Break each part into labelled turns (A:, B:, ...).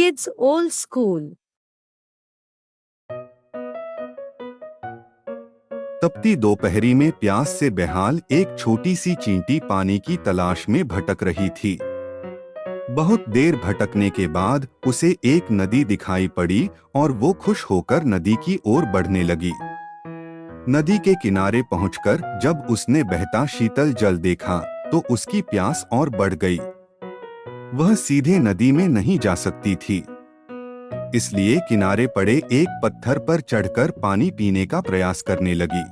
A: Kids Old School।
B: तपती दोपहरी में प्यास से बेहाल एक छोटी सी चींटी पानी की तलाश में भटक रही थी। बहुत देर भटकने के बाद उसे एक नदी दिखाई पड़ी और वो खुश होकर नदी की ओर बढ़ने लगी। नदी के किनारे पहुंचकर जब उसने बहता शीतल जल देखा तो उसकी प्यास और बढ़ गई। वह सीधे नदी में नहीं जा सकती थी, इसलिए किनारे पड़े एक पत्थर पर चढ़कर पानी पीने का प्रयास करने लगी।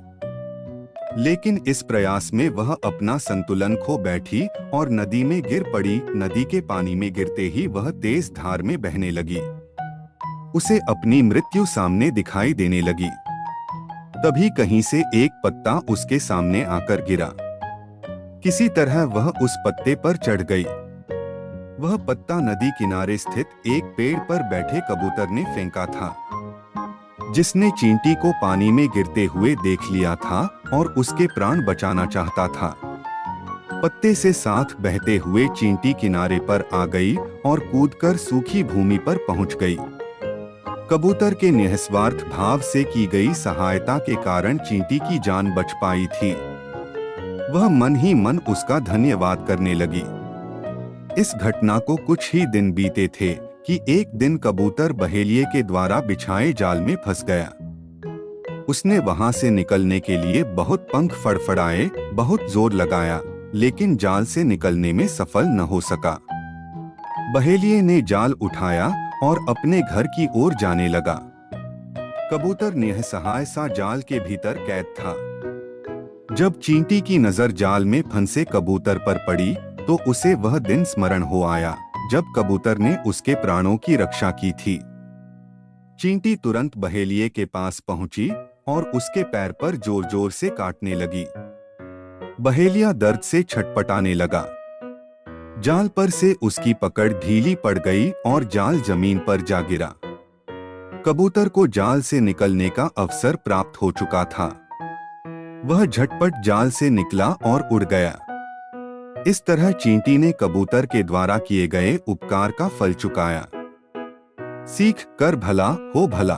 B: लेकिन इस प्रयास में वह अपना संतुलन खो बैठी और नदी में गिर पड़ी। नदी के पानी में गिरते ही वह तेज धार में बहने लगी। उसे अपनी मृत्यु सामने दिखाई देने लगी। तभी कहीं से एक पत्ता उसके सामने आकर गिरा। किसी तरह वह उस पत्ते पर चढ़ गई। वह पत्ता नदी किनारे स्थित एक पेड़ पर बैठे कबूतर ने फेंका था, जिसने चींटी को पानी में गिरते हुए देख लिया था और उसके प्राण बचाना चाहता था। पत्ते से साथ बहते हुए चींटी किनारे पर आ गई और कूदकर सूखी भूमि पर पहुंच गई। कबूतर के निस्वार्थ भाव से की गई सहायता के कारण चींटी की जान बच पाई थी। वह मन ही मन उसका धन्यवाद करने लगी। इस घटना को कुछ ही दिन बीते थे कि एक दिन कबूतर बहेलिये के द्वारा बिछाए जाल में फंस गया। उसने वहां से निकलने के लिए बहुत पंख फड़फड़ाए, बहुत जोर लगाया, लेकिन जाल से निकलने में सफल न हो सका। बहेलिये ने जाल उठाया और अपने घर की ओर जाने लगा। कबूतर निसहाय सा जाल के भीतर कैद था। जब चींटी की नजर जाल में फंसे कबूतर पर पड़ी तो उसे वह दिन स्मरण हो आया जब कबूतर ने उसके प्राणों की रक्षा की थी। चींटी तुरंत बहेलिये के पास पहुंची और उसके पैर पर जोर जोर से काटने लगी। बहेलिया दर्द से छटपटाने लगा। जाल पर से उसकी पकड़ ढीली पड़ गई और जाल जमीन पर जा गिरा। कबूतर को जाल से निकलने का अवसर प्राप्त हो चुका था। वह झटपट जाल से निकला और उड़ गया। इस तरह चींटी ने कबूतर के द्वारा किए गए उपकार का फल चुकाया। सीख कर भला हो भला।